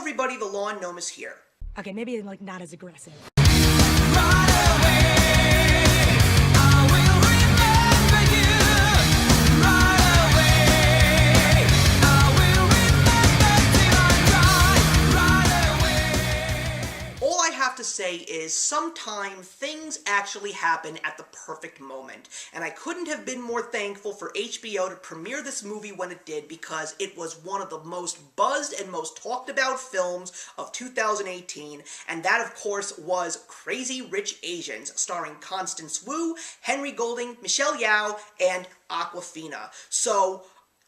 everybody, the Lawn Gnome is here. Okay, maybe like not as aggressive. All I have to say is sometimes things actually happen at the perfect moment, and I couldn't have been more thankful for HBO to premiere this movie when it did, because it was one of the most buzzed and most talked about films of 2018, and that of course was Crazy Rich Asians, starring Constance Wu, Henry Golding, Michelle Yeoh, and Awkwafina. So,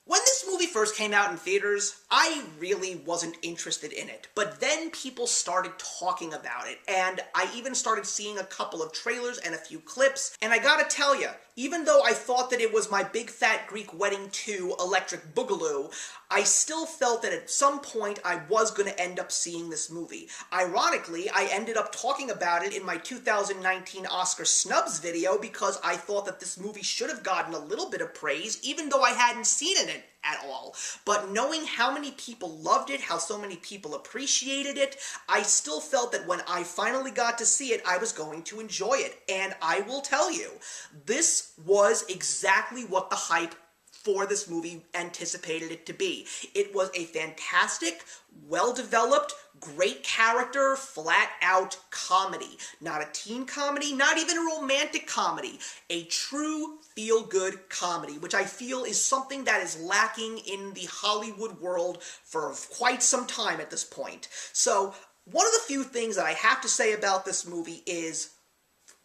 when this movie first came out in theaters, I really wasn't interested in it, but then people started talking about it, and I even started seeing a couple of trailers and a few clips, and I gotta tell ya, even though I thought that it was My Big Fat Greek Wedding 2 Electric Boogaloo, I still felt that at some point I was going to end up seeing this movie. Ironically, I ended up talking about it in my 2019 Oscar snubs video because I thought that this movie should have gotten a little bit of praise, even though I hadn't seen it at all. But knowing how many people loved it, how so many people appreciated it, I still felt that when I finally got to see it, I was going to enjoy it. And I will tell you, this was exactly what the hype for this movie anticipated it to be. It was a fantastic, well-developed, great character, flat-out comedy. Not a teen comedy, not even a romantic comedy. A true feel-good comedy, which I feel is something that is lacking in the Hollywood world for quite some time at this point. So, one of the few things that I have to say about this movie is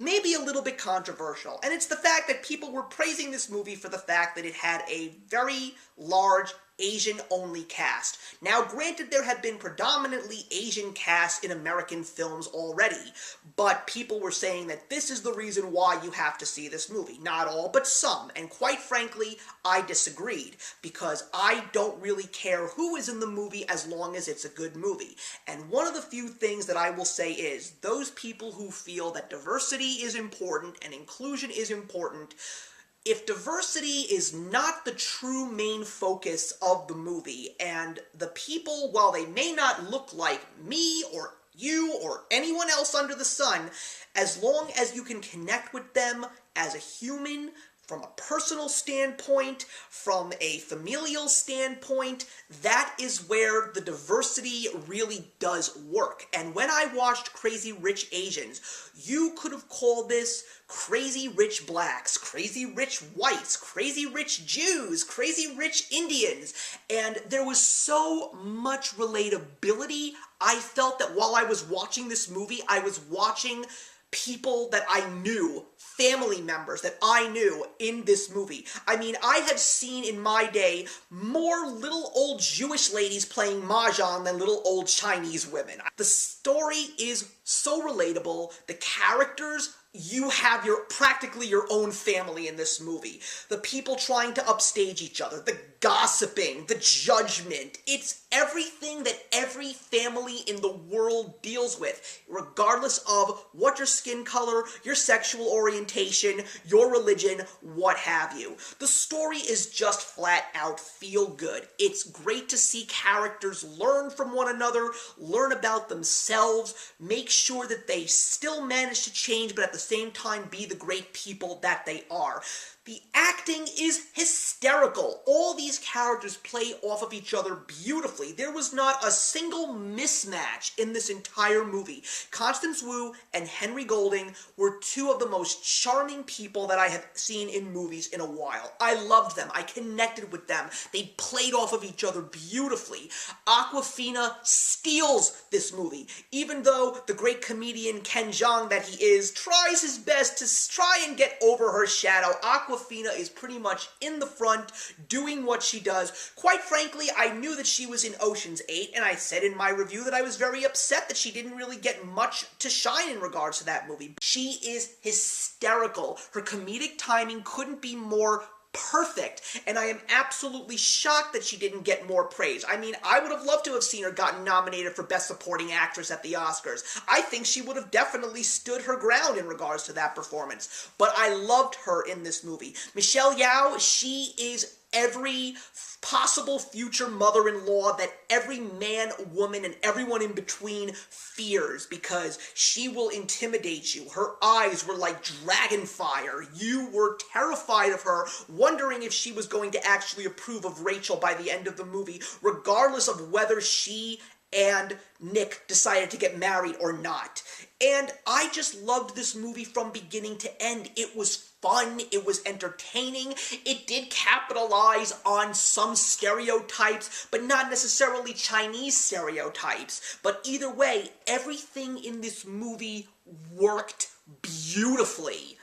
maybe a little bit controversial, and it's the fact that people were praising this movie for the fact that it had a very large Asian-only cast. Now, granted, there had been predominantly Asian casts in American films already, but people were saying that this is the reason why you have to see this movie. Not all, but some, and quite frankly, I disagreed, because I don't really care who is in the movie as long as it's a good movie. And one of the few things that I will say is, those people who feel that diversity is important and inclusion is important, if diversity is not the true main focus of the movie, and the people, while they may not look like me or you or anyone else under the sun, as long as you can connect with them as a human, from a personal standpoint, from a familial standpoint, that is where the diversity really does work. And when I watched Crazy Rich Asians, you could have called this Crazy Rich Blacks, Crazy Rich Whites, Crazy Rich Jews, Crazy Rich Indians, and there was so much relatability. I felt that while I was watching this movie, I was watching people that I knew, family members that I knew in this movie. I mean, I had seen in my day more little old Jewish ladies playing mahjong than little old Chinese women. The story is so relatable. The characters, you have practically your own family in this movie. The people trying to upstage each other, the gossiping, the judgment. It's everything that every family in the world deals with, regardless of what your skin color, your sexual orientation, your religion, what have you. The story is just flat out feel good. It's great to see characters learn from one another, learn about themselves, make sure that they still manage to change, but at the same time be the great people that they are. The acting is hysterical. All these characters play off of each other beautifully. There was not a single mismatch in this entire movie. Constance Wu and Henry Golding were two of the most charming people that I have seen in movies in a while. I loved them. I connected with them. They played off of each other beautifully. Awkwafina steals this movie, even though the great comedian Ken Jeong that he is tries his best to try and get over her shadow. Awkwafina is pretty much in the front, doing what she does. Quite frankly, I knew that she was in Ocean's 8, and I said in my review that I was very upset that she didn't really get much to shine in regards to that movie. She is hysterical. Her comedic timing couldn't be more perfect, and I am absolutely shocked that she didn't get more praise. I mean, I would have loved to have seen her gotten nominated for Best Supporting Actress at the Oscars. I think she would have definitely stood her ground in regards to that performance, but I loved her in this movie. Michelle Yeoh, she is every possible future mother-in-law that every man, woman, and everyone in between fears, because she will intimidate you. Her eyes were like dragon fire. You were terrified of her, wondering if she was going to actually approve of Rachel by the end of the movie, regardless of whether she and Nick decided to get married or not. And I just loved this movie from beginning to end. It was fun, it was entertaining, it did capitalize on some stereotypes, but not necessarily Chinese stereotypes. But either way, everything in this movie worked beautifully.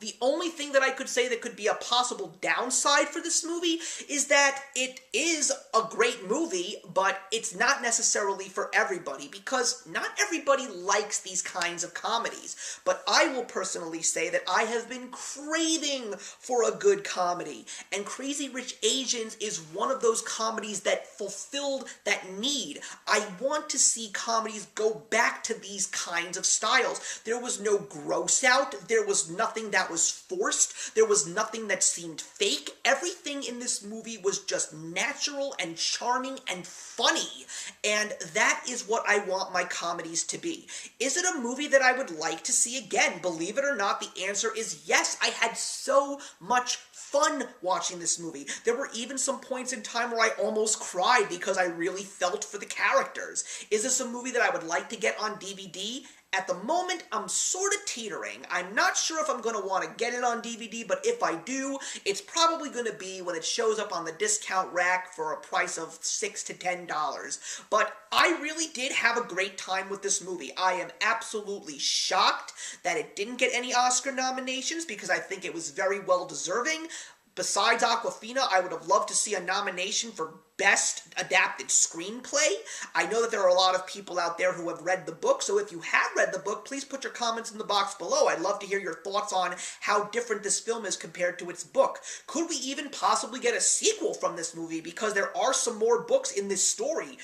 The only thing that I could say that could be a possible downside for this movie is that it is a great movie, but it's not necessarily for everybody, because not everybody likes these kinds of comedies. But I will personally say that I have been craving for a good comedy, and Crazy Rich Asians is one of those comedies that fulfilled that need. I want to see comedies go back to these kinds of styles. There was no gross out, there was nothing that was forced, there was nothing that seemed fake. Everything in this movie was just natural and charming and funny, and that is what I want my comedies to be. Is it a movie that I would like to see again? Believe it or not, the answer is yes. I had so much fun watching this movie. There were even some points in time where I almost cried because I really felt for the characters. Is this a movie that I would like to get on DVD? At the moment, I'm sort of teetering. I'm not sure if I'm going to want to get it on DVD, but if I do, it's probably going to be when it shows up on the discount rack for a price of $6 to $10. But I really did have a great time with this movie. I am absolutely shocked that it didn't get any Oscar nominations, because I think it was very well deserving. Besides Awkwafina, I would have loved to see a nomination for Best Adapted Screenplay. I know that there are a lot of people out there who have read the book, so if you have read the book, please put your comments in the box below. I'd love to hear your thoughts on how different this film is compared to its book. Could we even possibly get a sequel from this movie, because there are some more books in this story?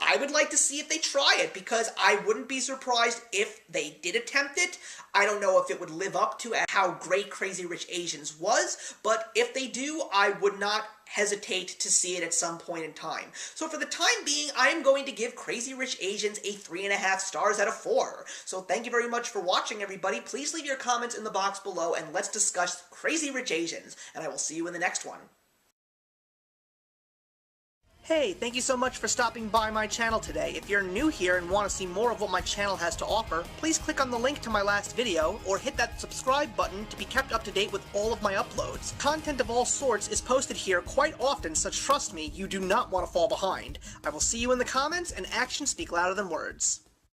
I would like to see if they try it, because I wouldn't be surprised if they did attempt it. I don't know if it would live up to how great Crazy Rich Asians was, but if they do, I would not hesitate to see it at some point in time. So for the time being, I am going to give Crazy Rich Asians a 3.5 stars out of 4. So thank you very much for watching, everybody. Please leave your comments in the box below, and let's discuss Crazy Rich Asians, and I will see you in the next one. Hey, thank you so much for stopping by my channel today. If you're new here and want to see more of what my channel has to offer, please click on the link to my last video, or hit that subscribe button to be kept up to date with all of my uploads. Content of all sorts is posted here quite often, so trust me, you do not want to fall behind. I will see you in the comments, and actions speak louder than words.